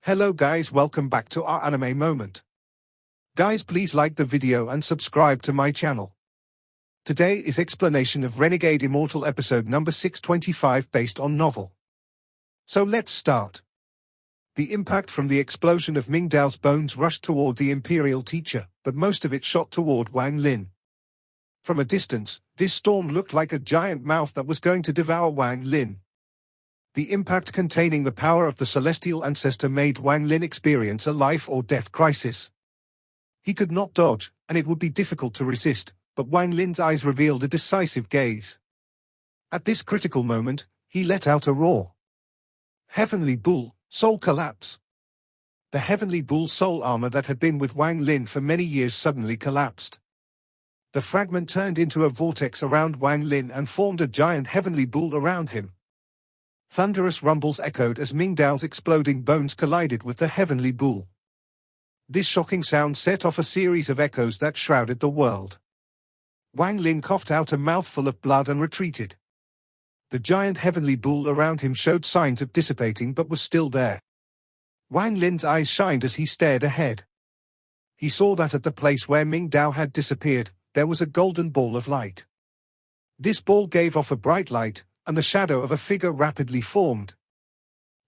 Hello guys, welcome back to our anime moment. Guys, please like the video and subscribe to my channel. Today is explanation of Renegade Immortal episode number 625 based on novel. So let's start. The impact from the explosion of Ming Dao's bones rushed toward the Imperial teacher, but most of it shot toward Wang Lin. From a distance, this storm looked like a giant mouth that was going to devour Wang Lin. The impact containing the power of the celestial ancestor made Wang Lin experience a life-or-death crisis. He could not dodge, and it would be difficult to resist, but Wang Lin's eyes revealed a decisive gaze. At this critical moment, he let out a roar. Heavenly Bull, Soul Collapse. The Heavenly Bull soul armor that had been with Wang Lin for many years suddenly collapsed. The fragment turned into a vortex around Wang Lin and formed a giant Heavenly Bull around him. Thunderous rumbles echoed as Ming Dao's exploding bones collided with the Heavenly Bull. This shocking sound set off a series of echoes that shrouded the world. Wang Lin coughed out a mouthful of blood and retreated. The giant Heavenly Bull around him showed signs of dissipating but was still there. Wang Lin's eyes shined as he stared ahead. He saw that at the place where Ming Dao had disappeared, there was a golden ball of light. This ball gave off a bright light, and the shadow of a figure rapidly formed.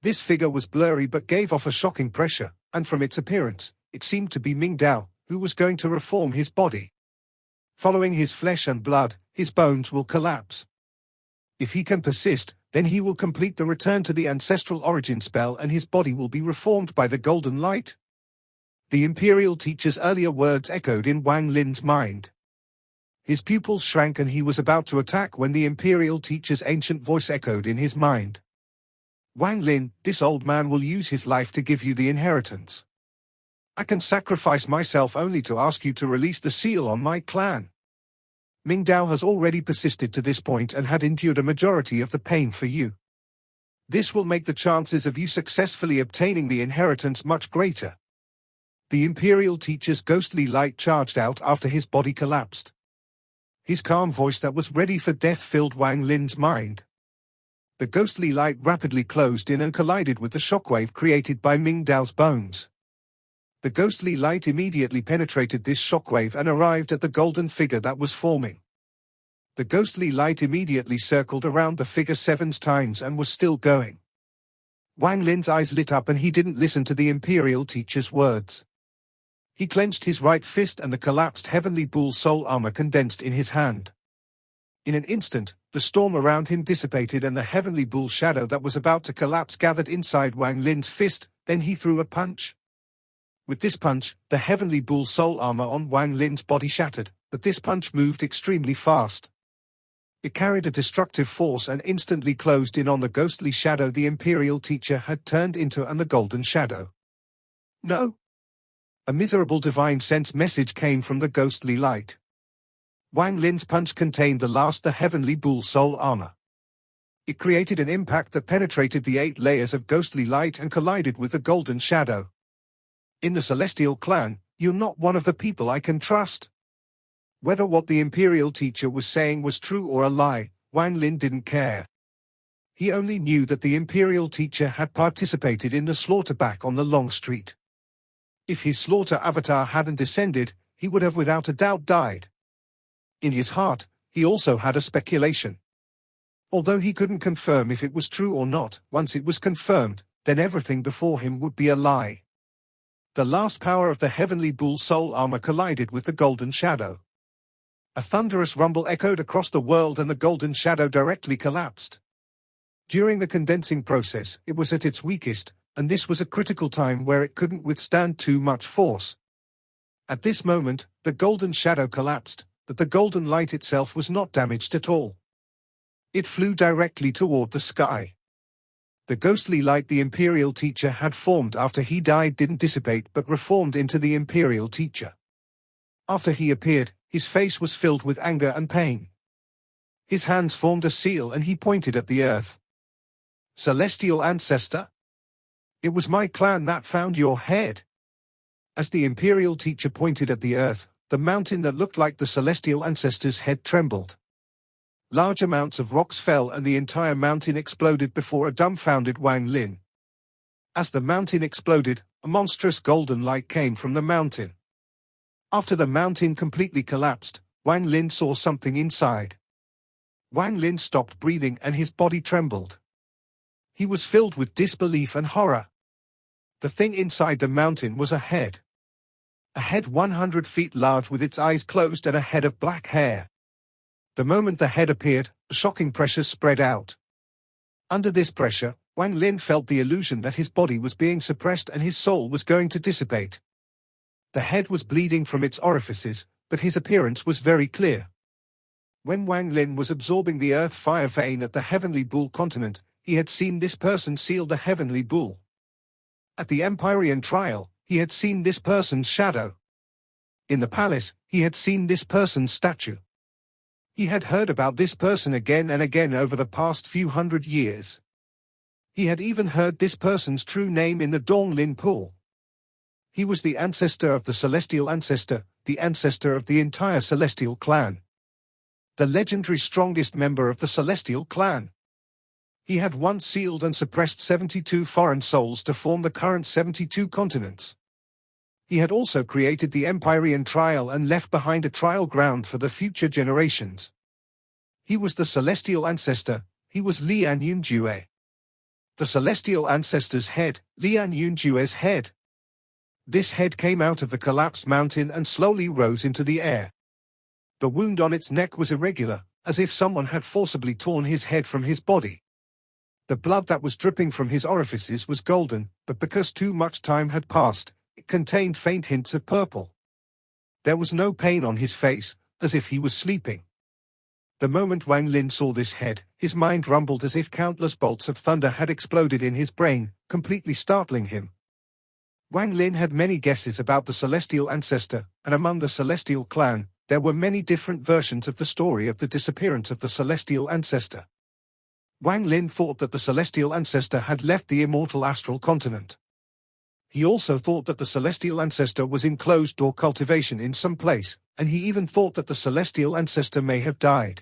This figure was blurry but gave off a shocking pressure, and from its appearance, it seemed to be Ming Dao, who was going to reform his body. Following his flesh and blood, his bones will collapse. If he can persist, then he will complete the return to the ancestral origin spell and his body will be reformed by the golden light. The Imperial teacher's earlier words echoed in Wang Lin's mind. His pupils shrank and he was about to attack when the Imperial teacher's ancient voice echoed in his mind. Wang Lin, this old man will use his life to give you the inheritance. I can sacrifice myself only to ask you to release the seal on my clan. Ming Dao has already persisted to this point and had endured a majority of the pain for you. This will make the chances of you successfully obtaining the inheritance much greater. The Imperial teacher's ghostly light charged out after his body collapsed. His calm voice that was ready for death filled Wang Lin's mind. The ghostly light rapidly closed in and collided with the shockwave created by Ming Dao's bones. The ghostly light immediately penetrated this shockwave and arrived at the golden figure that was forming. The ghostly light immediately circled around the figure 7 times and was still going. Wang Lin's eyes lit up and he didn't listen to the Imperial teacher's words. He clenched his right fist and the collapsed Heavenly Bull soul armor condensed in his hand. In an instant, the storm around him dissipated and the Heavenly Bull shadow that was about to collapse gathered inside Wang Lin's fist, then he threw a punch. With this punch, the Heavenly Bull soul armor on Wang Lin's body shattered, but this punch moved extremely fast. It carried a destructive force and instantly closed in on the ghostly shadow the Imperial teacher had turned into and the golden shadow. No! A miserable divine sense message came from the ghostly light. Wang Lin's punch contained the Heavenly Bull soul armor. It created an impact that penetrated the 8 layers of ghostly light and collided with the golden shadow. In the Celestial clan, you're not one of the people I can trust. Whether what the Imperial teacher was saying was true or a lie, Wang Lin didn't care. He only knew that the Imperial teacher had participated in the slaughter back on the Long Street. If his slaughter avatar hadn't descended, he would have without a doubt died. In his heart, he also had a speculation. Although he couldn't confirm if it was true or not, once it was confirmed, then everything before him would be a lie. The last power of the Heavenly Bull soul armor collided with the golden shadow. A thunderous rumble echoed across the world and the golden shadow directly collapsed. During the condensing process, it was at its weakest, and this was a critical time where it couldn't withstand too much force. At this moment, the golden shadow collapsed, but the golden light itself was not damaged at all. It flew directly toward the sky. The ghostly light the Imperial teacher had formed after he died didn't dissipate but reformed into the Imperial teacher. After he appeared, his face was filled with anger and pain. His hands formed a seal and he pointed at the earth. Celestial ancestor? It was my clan that found your head. As the Imperial teacher pointed at the earth, the mountain that looked like the celestial ancestor's head trembled. Large amounts of rocks fell and the entire mountain exploded before a dumbfounded Wang Lin. As the mountain exploded, a monstrous golden light came from the mountain. After the mountain completely collapsed, Wang Lin saw something inside. Wang Lin stopped breathing and his body trembled. He was filled with disbelief and horror. The thing inside the mountain was a head. A head 100 feet large with its eyes closed and a head of black hair. The moment the head appeared, a shocking pressure spread out. Under this pressure, Wang Lin felt the illusion that his body was being suppressed and his soul was going to dissipate. The head was bleeding from its orifices, but his appearance was very clear. When Wang Lin was absorbing the earth fire vein at the Heavenly Bull continent, he had seen this person seal the Heavenly Bull. At the Empyrean trial, he had seen this person's shadow. In the palace, he had seen this person's statue. He had heard about this person again and again over the past few hundred years. He had even heard this person's true name in the Donglin pool. He was the ancestor of the celestial ancestor, the ancestor of the entire celestial clan. The legendary strongest member of the celestial clan. He had once sealed and suppressed 72 foreign souls to form the current 72 continents. He had also created the Empyrean trial and left behind a trial ground for the future generations. He was the celestial ancestor, he was Lian Yunjue. The celestial ancestor's head, Lian Yunjue's head. This head came out of the collapsed mountain and slowly rose into the air. The wound on its neck was irregular, as if someone had forcibly torn his head from his body. The blood that was dripping from his orifices was golden, but because too much time had passed, it contained faint hints of purple. There was no pain on his face, as if he was sleeping. The moment Wang Lin saw this head, his mind rumbled as if countless bolts of thunder had exploded in his brain, completely startling him. Wang Lin had many guesses about the celestial ancestor, and among the celestial clan, there were many different versions of the story of the disappearance of the celestial ancestor. Wang Lin thought that the celestial ancestor had left the immortal astral continent. He also thought that the celestial ancestor was in closed-door cultivation in some place, and he even thought that the celestial ancestor may have died.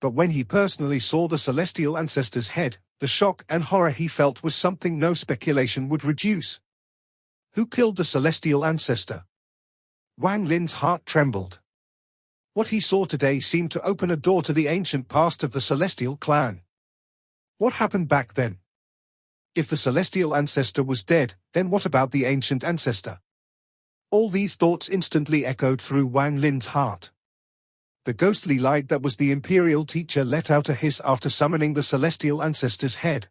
But when he personally saw the celestial ancestor's head, the shock and horror he felt was something no speculation would reduce. Who killed the celestial ancestor? Wang Lin's heart trembled. What he saw today seemed to open a door to the ancient past of the celestial clan. What happened back then? If the celestial ancestor was dead, then what about the ancient ancestor? All these thoughts instantly echoed through Wang Lin's heart. The ghostly light that was the imperial teacher let out a hiss after summoning the celestial ancestor's head.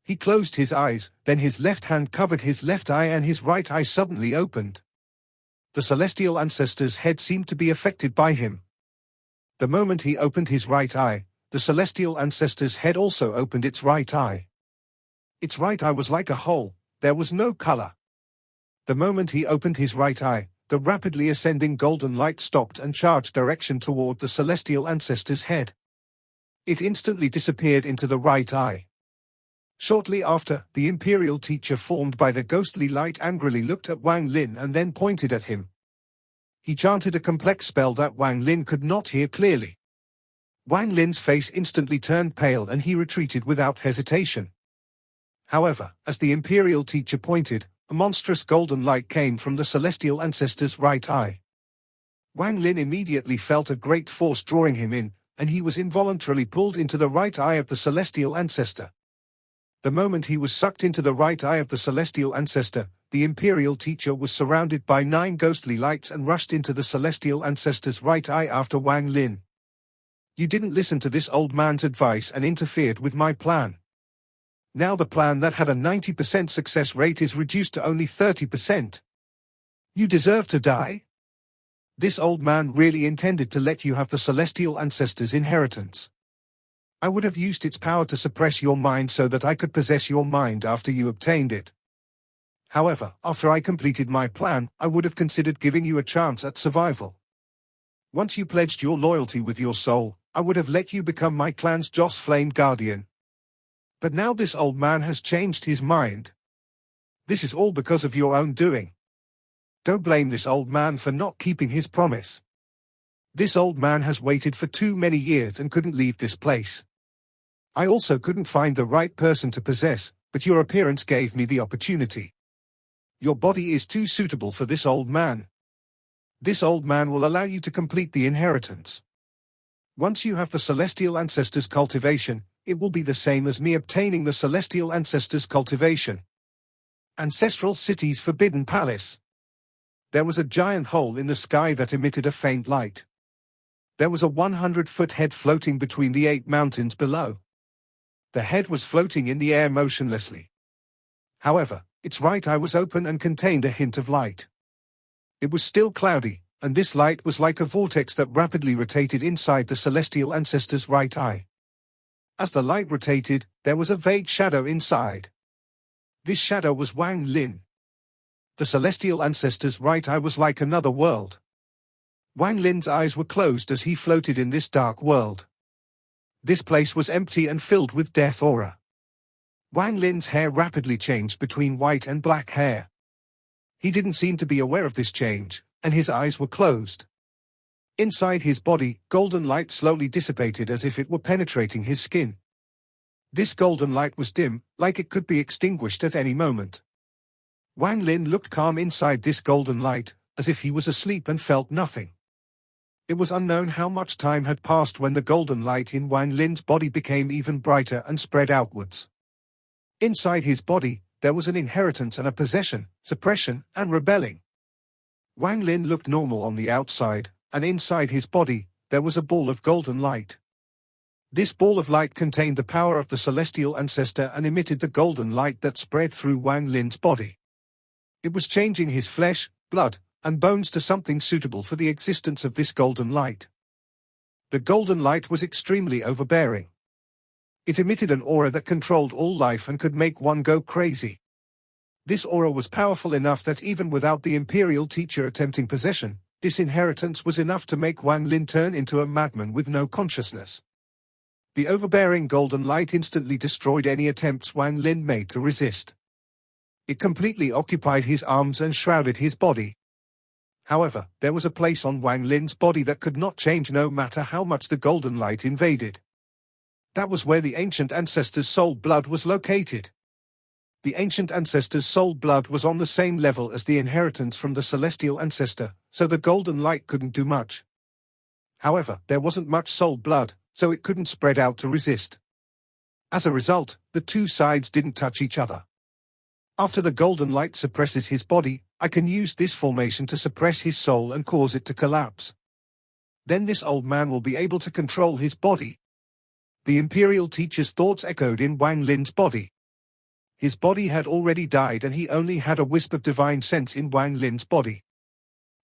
He closed his eyes, then his left hand covered his left eye and his right eye suddenly opened. The celestial ancestor's head seemed to be affected by him. The moment he opened his right eye, the celestial ancestor's head also opened its right eye. Its right eye was like a hole, there was no color. The moment he opened his right eye, the rapidly ascending golden light stopped and charged direction toward the celestial ancestor's head. It instantly disappeared into the right eye. Shortly after, the imperial teacher formed by the ghostly light angrily looked at Wang Lin and then pointed at him. He chanted a complex spell that Wang Lin could not hear clearly. Wang Lin's face instantly turned pale and he retreated without hesitation. However, as the imperial teacher pointed, a monstrous golden light came from the celestial ancestor's right eye. Wang Lin immediately felt a great force drawing him in, and he was involuntarily pulled into the right eye of the celestial ancestor. The moment he was sucked into the right eye of the celestial ancestor, the imperial teacher was surrounded by 9 ghostly lights and rushed into the celestial ancestor's right eye after Wang Lin. You didn't listen to this old man's advice and interfered with my plan. Now the plan that had a 90% success rate is reduced to only 30%. You deserve to die. This old man really intended to let you have the celestial ancestor's inheritance. I would have used its power to suppress your mind so that I could possess your mind after you obtained it. However, after I completed my plan, I would have considered giving you a chance at survival. Once you pledged your loyalty with your soul, I would have let you become my clan's Joss Flame Guardian. But now this old man has changed his mind. This is all because of your own doing. Don't blame this old man for not keeping his promise. This old man has waited for too many years and couldn't leave this place. I also couldn't find the right person to possess, but your appearance gave me the opportunity. Your body is too suitable for this old man. This old man will allow you to complete the inheritance. Once you have the Celestial Ancestors' cultivation, it will be the same as me obtaining the Celestial Ancestors' cultivation. Ancestral City's Forbidden Palace. There was a giant hole in the sky that emitted a faint light. There was a 100-foot head floating between the 8 mountains below. The head was floating in the air motionlessly. However, its right eye was open and contained a hint of light. It was still cloudy, and this light was like a vortex that rapidly rotated inside the Celestial Ancestor's right eye. As the light rotated, there was a vague shadow inside. This shadow was Wang Lin. The Celestial Ancestor's right eye was like another world. Wang Lin's eyes were closed as he floated in this dark world. This place was empty and filled with death aura. Wang Lin's hair rapidly changed between white and black hair. He didn't seem to be aware of this change, and his eyes were closed. Inside his body, golden light slowly dissipated as if it were penetrating his skin. This golden light was dim, like it could be extinguished at any moment. Wang Lin looked calm inside this golden light, as if he was asleep and felt nothing. It was unknown how much time had passed when the golden light in Wang Lin's body became even brighter and spread outwards. Inside his body, there was an inheritance and a possession, suppression, and rebelling. Wang Lin looked normal on the outside, and inside his body, there was a ball of golden light. This ball of light contained the power of the Celestial Ancestor and emitted the golden light that spread through Wang Lin's body. It was changing his flesh, blood, and bones to something suitable for the existence of this golden light. The golden light was extremely overbearing. It emitted an aura that controlled all life and could make one go crazy. This aura was powerful enough that even without the Imperial Teacher attempting possession, this inheritance was enough to make Wang Lin turn into a madman with no consciousness. The overbearing golden light instantly destroyed any attempts Wang Lin made to resist. It completely occupied his arms and shrouded his body. However, there was a place on Wang Lin's body that could not change no matter how much the golden light invaded. That was where the ancient ancestor's soul blood was located. The ancient ancestor's soul blood was on the same level as the inheritance from the celestial ancestor, so the golden light couldn't do much. However, there wasn't much soul blood, so it couldn't spread out to resist. As a result, the two sides didn't touch each other. After the golden light suppresses his body, I can use this formation to suppress his soul and cause it to collapse. Then this old man will be able to control his body. The Imperial Teacher's thoughts echoed in Wang Lin's body. His body had already died and he only had a wisp of divine sense in Wang Lin's body.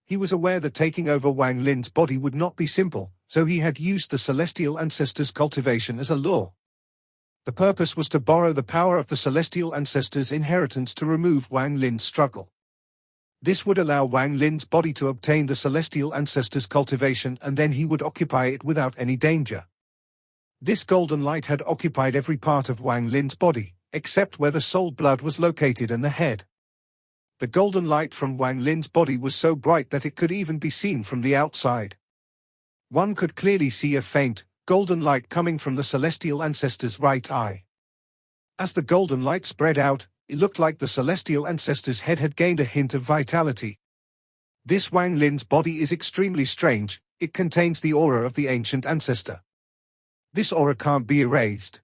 He was aware that taking over Wang Lin's body would not be simple, so he had used the Celestial Ancestors' cultivation as a lure. The purpose was to borrow the power of the Celestial Ancestors' inheritance to remove Wang Lin's struggle. This would allow Wang Lin's body to obtain the Celestial Ancestors' cultivation and then he would occupy it without any danger. This golden light had occupied every part of Wang Lin's body, except where the soul blood was located and the head. The golden light from Wang Lin's body was so bright that it could even be seen from the outside. One could clearly see a faint, golden light coming from the Celestial Ancestor's right eye. As the golden light spread out, it looked like the Celestial Ancestor's head had gained a hint of vitality. This Wang Lin's body is extremely strange, it contains the aura of the ancient ancestor. This aura can't be erased.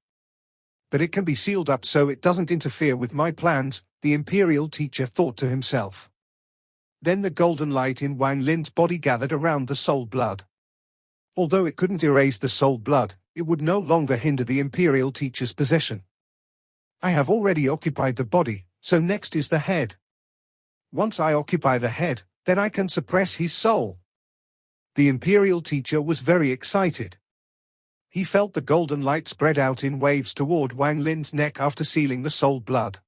But it can be sealed up so it doesn't interfere with my plans, the Imperial Teacher thought to himself. Then the golden light in Wang Lin's body gathered around the soul blood. Although it couldn't erase the soul blood, it would no longer hinder the Imperial Teacher's possession. I have already occupied the body, so next is the head. Once I occupy the head, then I can suppress his soul. The Imperial Teacher was very excited. He felt the golden light spread out in waves toward Wang Lin's neck after sealing the soul blood.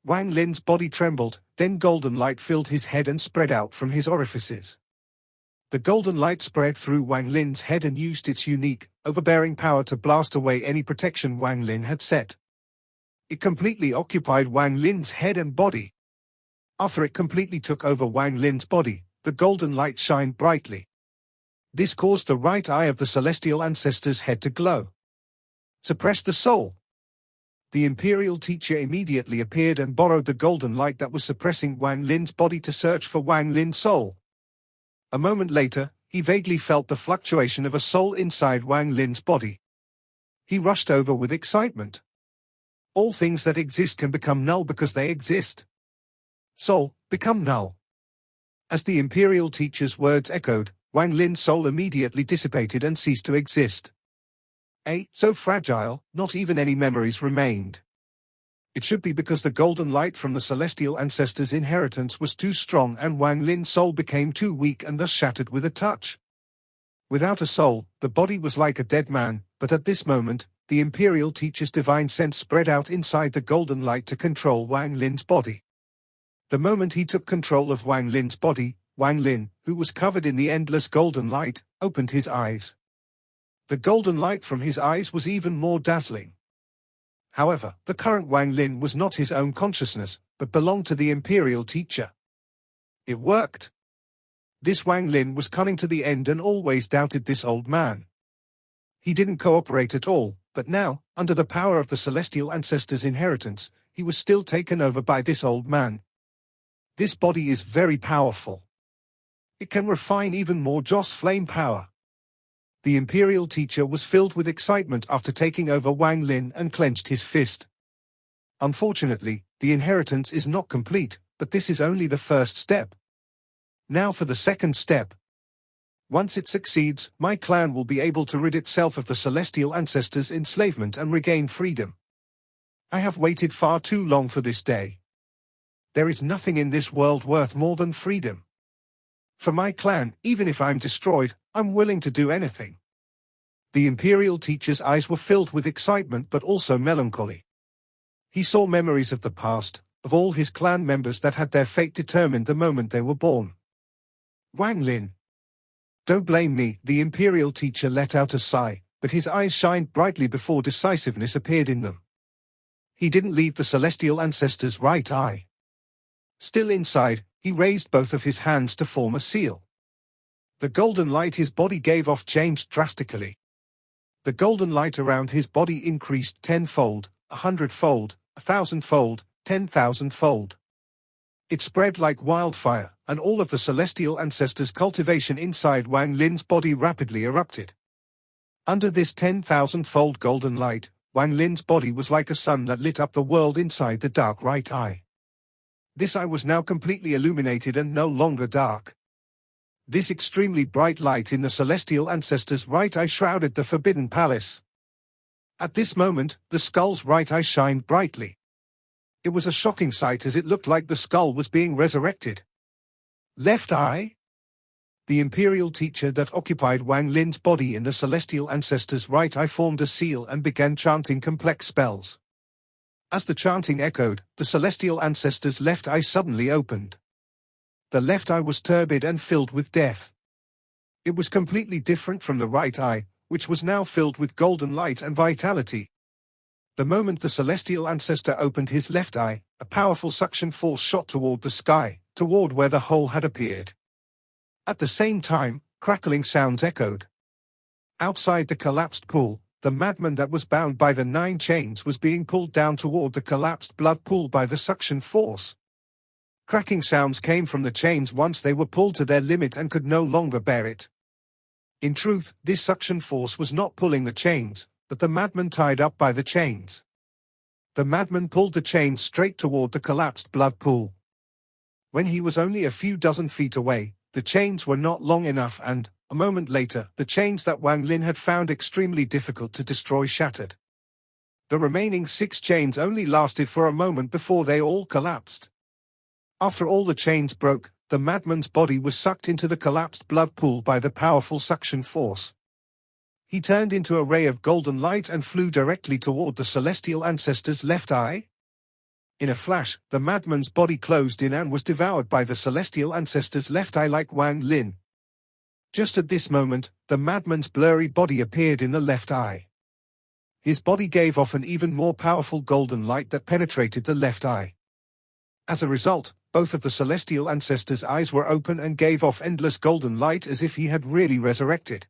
Wang Lin's body trembled, then golden light filled his head and spread out from his orifices. The golden light spread through Wang Lin's head and used its unique, overbearing power to blast away any protection Wang Lin had set. It completely occupied Wang Lin's head and body. After it completely took over Wang Lin's body, the golden light shined brightly. This caused the right eye of the Celestial Ancestor's head to glow. Suppress the soul. The Imperial teacher immediately appeared and borrowed the golden light that was suppressing Wang Lin's body to search for Wang Lin's soul. A moment later, he vaguely felt the fluctuation of a soul inside Wang Lin's body. He rushed over with excitement. All things that exist can become null because they exist. Soul, become null. As the Imperial teacher's words echoed, Wang Lin's soul immediately dissipated and ceased to exist. So fragile, not even any memories remained. It should be because the golden light from the celestial ancestors' inheritance was too strong and Wang Lin's soul became too weak and thus shattered with a touch. Without a soul, the body was like a dead man, but at this moment, the Imperial teacher's divine sense spread out inside the golden light to control Wang Lin's body. The moment he took control of Wang Lin's body, Wang Lin, who was covered in the endless golden light, opened his eyes. The golden light from his eyes was even more dazzling. However, the current Wang Lin was not his own consciousness, but belonged to the Imperial teacher. It worked. This Wang Lin was cunning to the end and always doubted this old man. He didn't cooperate at all, but now, under the power of the celestial ancestors' inheritance, he was still taken over by this old man. This body is very powerful. It can refine even more Joss flame power. The Imperial teacher was filled with excitement after taking over Wang Lin and clenched his fist. Unfortunately, the inheritance is not complete, but this is only the first step. Now for the second step. Once it succeeds, my clan will be able to rid itself of the celestial ancestors' enslavement and regain freedom. I have waited far too long for this day. There is nothing in this world worth more than freedom. For my clan, even if I'm destroyed, I'm willing to do anything. The Imperial teacher's eyes were filled with excitement but also melancholy. He saw memories of the past, of all his clan members that had their fate determined the moment they were born. Wang Lin. Don't blame me, the Imperial teacher let out a sigh, but his eyes shined brightly before decisiveness appeared in them. He didn't leave the celestial ancestor's right eye. Still inside, he raised both of his hands to form a seal. The golden light his body gave off changed drastically. The golden light around his body increased 10-fold, 100-fold, 1,000-fold, 10,000-fold. It spread like wildfire, and all of the celestial ancestors' cultivation inside Wang Lin's body rapidly erupted. Under this 10,000-fold golden light, Wang Lin's body was like a sun that lit up the world inside the dark right eye. This eye was now completely illuminated and no longer dark. This extremely bright light in the celestial ancestors' right eye shrouded the Forbidden Palace. At this moment, the skull's right eye shined brightly. It was a shocking sight as it looked like the skull was being resurrected. Left eye? The Imperial teacher that occupied Wang Lin's body in the celestial ancestors' right eye formed a seal and began chanting complex spells. As the chanting echoed, the celestial ancestor's left eye suddenly opened. The left eye was turbid and filled with death. It was completely different from the right eye, which was now filled with golden light and vitality. The moment the celestial ancestor opened his left eye, a powerful suction force shot toward the sky, toward where the hole had appeared. At the same time, crackling sounds echoed. Outside the collapsed pool, the madman that was bound by the 9 chains was being pulled down toward the collapsed blood pool by the suction force. Cracking sounds came from the chains once they were pulled to their limit and could no longer bear it. In truth, this suction force was not pulling the chains, but the madman tied up by the chains. The madman pulled the chains straight toward the collapsed blood pool. When he was only a few dozen feet away, the chains were not long enough and, a moment later, the chains that Wang Lin had found extremely difficult to destroy shattered. The remaining 6 chains only lasted for a moment before they all collapsed. After all the chains broke, the madman's body was sucked into the collapsed blood pool by the powerful suction force. He turned into a ray of golden light and flew directly toward the celestial ancestor's left eye. In a flash, the madman's body closed in and was devoured by the celestial ancestor's left eye like Wang Lin. Just at this moment, the madman's blurry body appeared in the left eye. His body gave off an even more powerful golden light that penetrated the left eye. As a result, both of the celestial ancestor's eyes were open and gave off endless golden light as if he had really resurrected.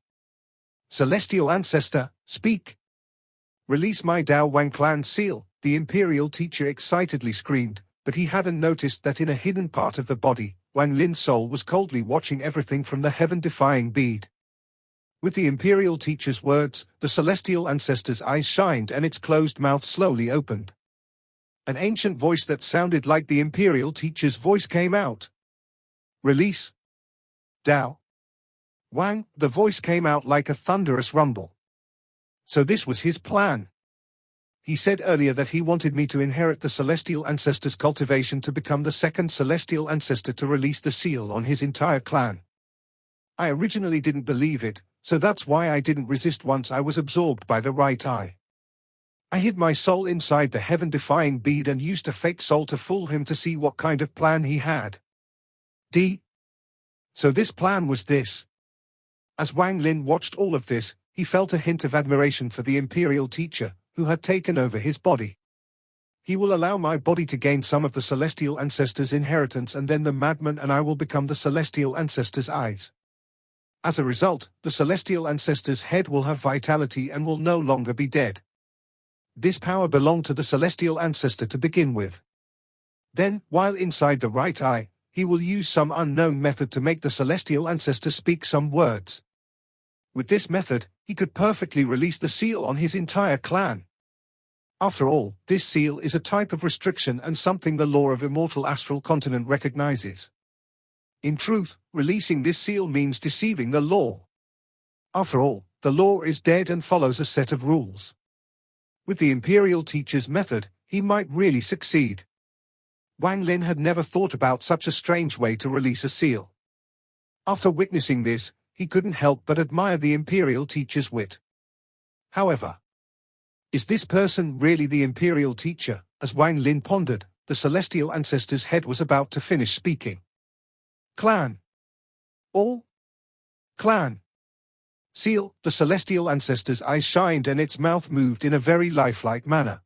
Celestial ancestor, speak. Release my Dao Wang clan seal, the Imperial teacher excitedly screamed, but he hadn't noticed that in a hidden part of the body, Wang Lin's soul was coldly watching everything from the heaven-defying bead. With the Imperial teacher's words, the celestial ancestor's eyes shined and its closed mouth slowly opened. An ancient voice that sounded like the Imperial teacher's voice came out. Release. Dao. Wang, the voice came out like a thunderous rumble. So this was his plan. He said earlier that he wanted me to inherit the celestial ancestor's cultivation to become the second celestial ancestor to release the seal on his entire clan. I originally didn't believe it, so that's why I didn't resist once I was absorbed by the right eye. I hid my soul inside the heaven-defying bead and used a fake soul to fool him to see what kind of plan he had. So this plan was this. As Wang Lin watched all of this, he felt a hint of admiration for the Imperial teacher, who had taken over his body. He will allow my body to gain some of the celestial ancestor's inheritance, and then the madman and I will become the celestial ancestor's eyes. As a result, the celestial ancestor's head will have vitality and will no longer be dead. This power belonged to the celestial ancestor to begin with. Then, while inside the right eye, he will use some unknown method to make the celestial ancestor speak some words. With this method, he could perfectly release the seal on his entire clan. After all, this seal is a type of restriction and something the law of immortal astral continent recognizes. In truth, releasing this seal means deceiving the law. After all, the law is dead and follows a set of rules. With the Imperial teacher's method, he might really succeed. Wang Lin had never thought about such a strange way to release a seal. After witnessing this, he couldn't help but admire the Imperial teacher's wit. However, is this person really the Imperial teacher? As Wang Lin pondered, the celestial ancestor's head was about to finish speaking. Clan. All. Clan. Seal. The celestial ancestor's eyes shined and its mouth moved in a very lifelike manner.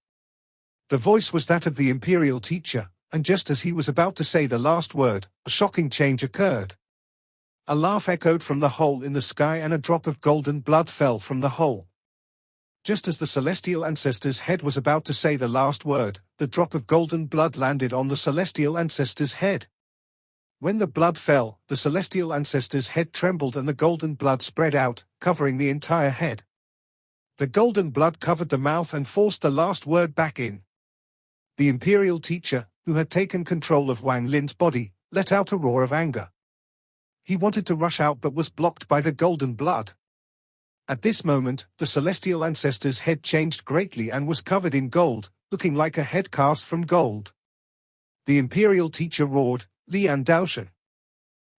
The voice was that of the Imperial teacher, and just as he was about to say the last word, a shocking change occurred. A laugh echoed from the hole in the sky and a drop of golden blood fell from the hole. Just as the celestial ancestor's head was about to say the last word, the drop of golden blood landed on the celestial ancestor's head. When the blood fell, the celestial ancestor's head trembled and the golden blood spread out, covering the entire head. The golden blood covered the mouth and forced the last word back in. The Imperial teacher, who had taken control of Wang Lin's body, let out a roar of anger. He wanted to rush out but was blocked by the golden blood. At this moment, the celestial ancestor's head changed greatly and was covered in gold, looking like a head cast from gold. The Imperial teacher roared, Lian Daoshan.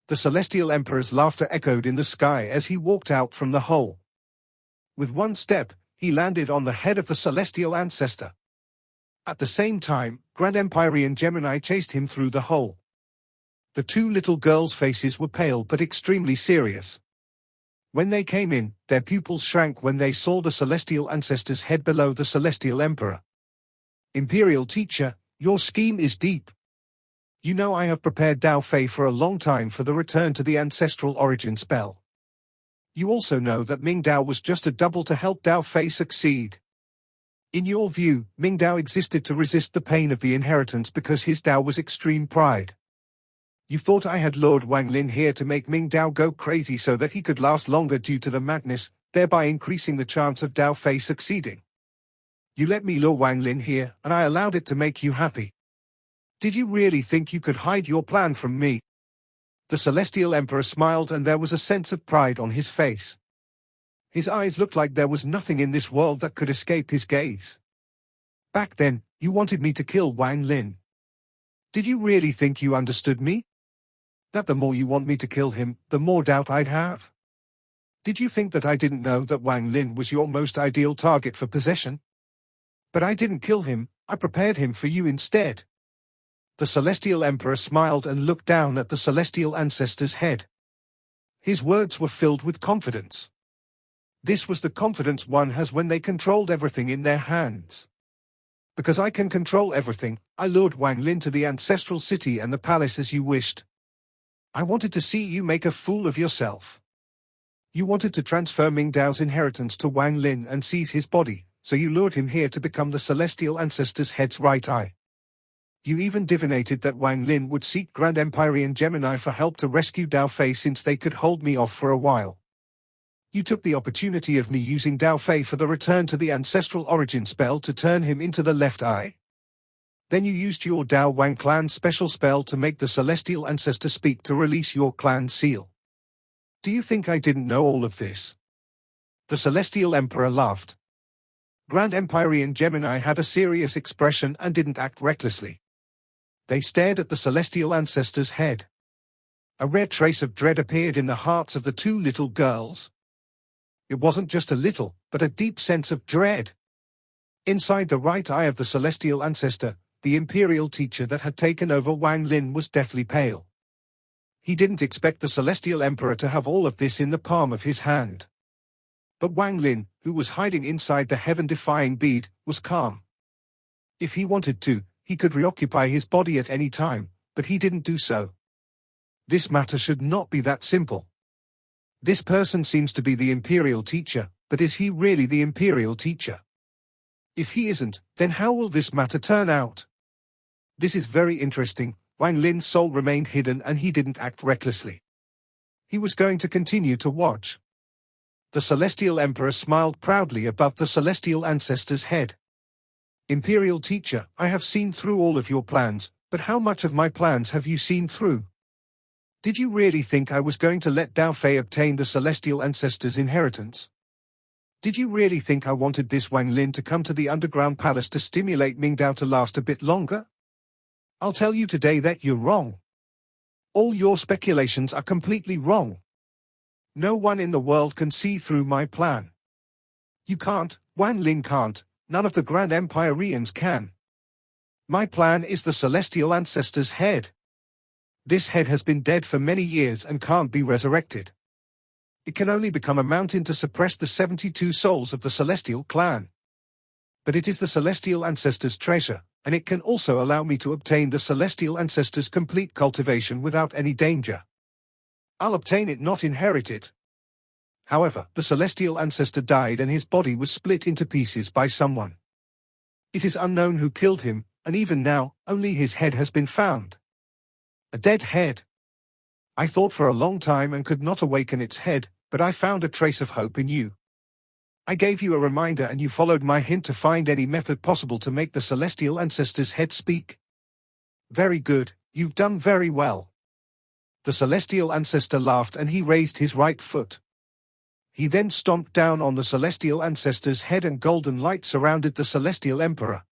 The celestial emperor's laughter echoed in the sky as he walked out from the hole. With one step, he landed on the head of the celestial ancestor. At the same time, Grand Empyrean Gemini chased him through the hole. The two little girls' faces were pale but extremely serious. When they came in, their pupils shrank when they saw the celestial ancestor's head below the celestial emperor. Imperial teacher, your scheme is deep. You know I have prepared Dao Fei for a long time for the return to the ancestral origin spell. You also know that Ming Dao was just a double to help Dao Fei succeed. In your view, Ming Dao existed to resist the pain of the inheritance because his Dao was extreme pride. You thought I had lured Wang Lin here to make Ming Dao go crazy so that he could last longer due to the madness, thereby increasing the chance of Dao Fei succeeding. You let me lure Wang Lin here, and I allowed it to make you happy. Did you really think you could hide your plan from me? The Celestial Emperor smiled and there was a sense of pride on his face. His eyes looked like there was nothing in this world that could escape his gaze. Back then, you wanted me to kill Wang Lin. Did you really think you understood me? That the more you want me to kill him, the more doubt I'd have? Did you think that I didn't know that Wang Lin was your most ideal target for possession? But I didn't kill him, I prepared him for you instead. The Celestial Emperor smiled and looked down at the Celestial Ancestor's head. His words were filled with confidence. This was the confidence one has when they controlled everything in their hands. Because I can control everything, I lured Wang Lin to the ancestral city and the palace as you wished. I wanted to see you make a fool of yourself. You wanted to transfer Ming Dao's inheritance to Wang Lin and seize his body, So you lured him here to become the celestial ancestor's head's right eye. You even divinated that Wang Lin would seek Grand Empyrean Gemini for help to rescue Dao Fei since they could hold me off for a while. You took the opportunity of me using Dao Fei for the return to the ancestral origin spell to turn him into the left eye. Then you used your Dao Wang clan special spell to make the celestial ancestor speak to release your clan seal. Do you think I didn't know all of this? The celestial emperor laughed. Grand Empyrean Gemini had a serious expression and didn't act recklessly. They stared at the celestial ancestor's head. A rare trace of dread appeared in the hearts of the two little girls. It wasn't just a little, but a deep sense of dread. Inside the right eye of the celestial ancestor, the imperial teacher that had taken over Wang Lin was deathly pale. He didn't expect the celestial emperor to have all of this in the palm of his hand. But Wang Lin, who was hiding inside the heaven-defying bead, was calm. If he wanted to, he could reoccupy his body at any time, but he didn't do so. This matter should not be that simple. This person seems to be the imperial teacher, but is he really the imperial teacher? If he isn't, then how will this matter turn out? This is very interesting. Wang Lin's soul remained hidden and he didn't act recklessly. He was going to continue to watch. The celestial emperor smiled proudly above the celestial ancestor's head. Imperial teacher, I have seen through all of your plans, but how much of my plans have you seen through? Did you really think I was going to let Dao Fei obtain the celestial ancestor's inheritance? Did you really think I wanted this Wang Lin to come to the underground palace to stimulate Ming Dao to last a bit longer? I'll tell you today that you're wrong. All your speculations are completely wrong. No one in the world can see through my plan. You can't, Wang Lin can't, none of the Grand Empyreans can. My plan is the celestial ancestor's head. This head has been dead for many years and can't be resurrected. It can only become a mountain to suppress the 72 souls of the celestial clan. But it is the celestial ancestor's treasure, and it can also allow me to obtain the celestial ancestor's complete cultivation without any danger. I'll obtain it, not inherit it. However, the celestial ancestor died and his body was split into pieces by someone. It is unknown who killed him, and even now, only his head has been found. A dead head. I thought for a long time and could not awaken its head, but I found a trace of hope in you. I gave you a reminder and you followed my hint to find any method possible to make the celestial ancestor's head speak. Very good, you've done very well. The celestial ancestor laughed and he raised his right foot. He then stomped down on the celestial ancestor's head and golden light surrounded the celestial emperor.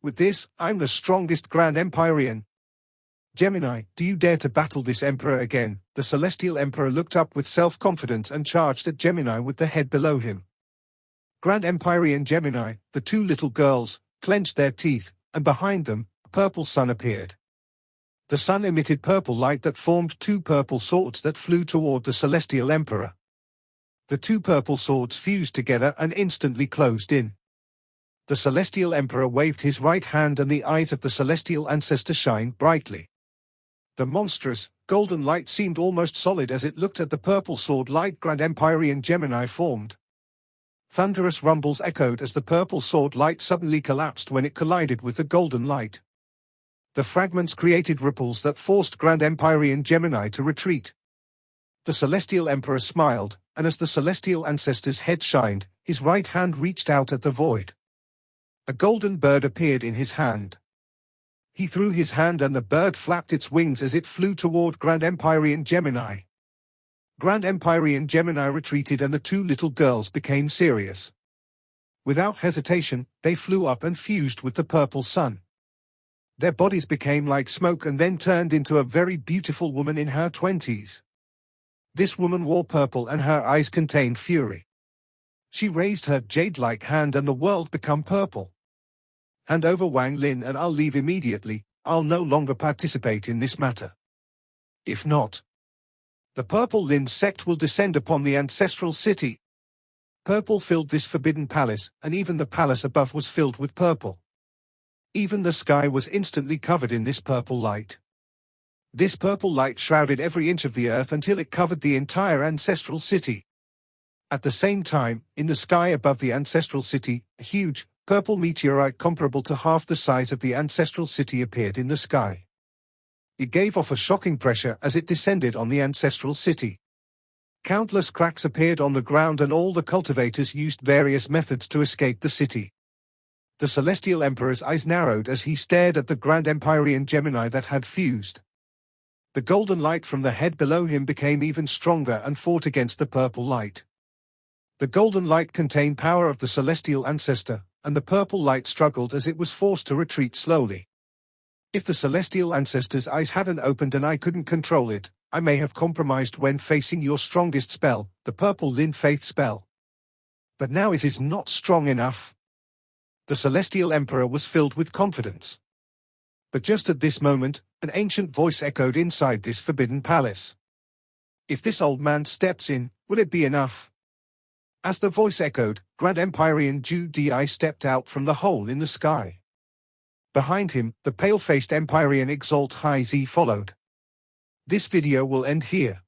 With this, I'm the strongest Grand Empyrean. Gemini, do you dare to battle this emperor again? The celestial emperor looked up with self-confidence and charged at Gemini with the head below him. Grand Empyrean Gemini, the two little girls, clenched their teeth, and behind them, a purple sun appeared. The sun emitted purple light that formed two purple swords that flew toward the celestial emperor. The two purple swords fused together and instantly closed in. The celestial emperor waved his right hand and the eyes of the celestial ancestor shined brightly. The monstrous, golden light seemed almost solid as it looked at the purple sword light Grand Empyrean Gemini formed. Thunderous rumbles echoed as the purple sword light suddenly collapsed when it collided with the golden light. The fragments created ripples that forced Grand Empyrean Gemini to retreat. The celestial emperor smiled, and as the celestial ancestor's head shined, his right hand reached out at the void. A golden bird appeared in his hand. He threw his hand and the bird flapped its wings as it flew toward Grand Empyrean Gemini. Grand Empyrean Gemini retreated and the two little girls became serious. Without hesitation, they flew up and fused with the purple sun. Their bodies became like smoke and then turned into a very beautiful woman in her 20s. This woman wore purple and her eyes contained fury. She raised her jade-like hand and the world became purple. Hand over Wang Lin and I'll leave immediately. I'll no longer participate in this matter. If not, the Purple Lin sect will descend upon the ancestral city. Purple filled this forbidden palace, and even the palace above was filled with purple. Even the sky was instantly covered in this purple light. This purple light shrouded every inch of the earth until it covered the entire ancestral city. At the same time, in the sky above the ancestral city, a huge, purple meteorite comparable to half the size of the ancestral city appeared in the sky. It gave off a shocking pressure as it descended on the ancestral city. Countless cracks appeared on the ground and all the cultivators used various methods to escape the city. The Celestial Emperor's eyes narrowed as he stared at the Grand Empyrean Gemini that had fused. The golden light from the head below him became even stronger and fought against the purple light. The golden light contained power of the celestial ancestor, and the purple light struggled as it was forced to retreat slowly. If the celestial ancestor's eyes hadn't opened and I couldn't control it, I may have compromised when facing your strongest spell, the purple Lin Faith spell. But now it is not strong enough. The Celestial Emperor was filled with confidence. But just at this moment, an ancient voice echoed inside this forbidden palace. If this old man steps in, will it be enough? As the voice echoed, Grand Empyrean Ju Di stepped out from the hole in the sky. Behind him, the pale-faced Empyrean Exalt High Z followed. This video will end here.